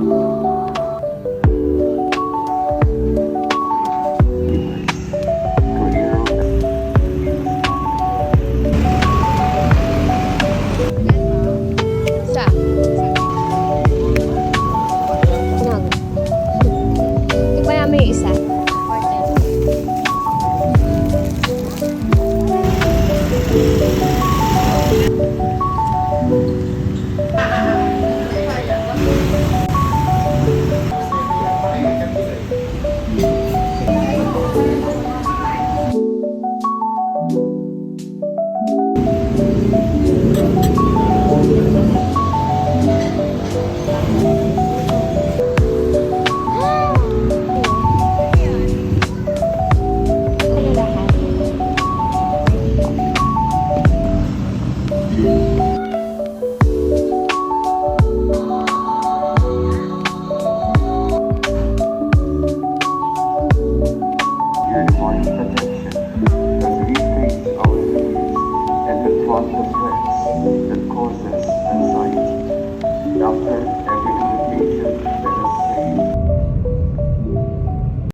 Isa. Nag. Tikman namin yung isa. Ano lahat? Your divine protection as we face our fears and confront the threats that cause us anxiety. After every invitation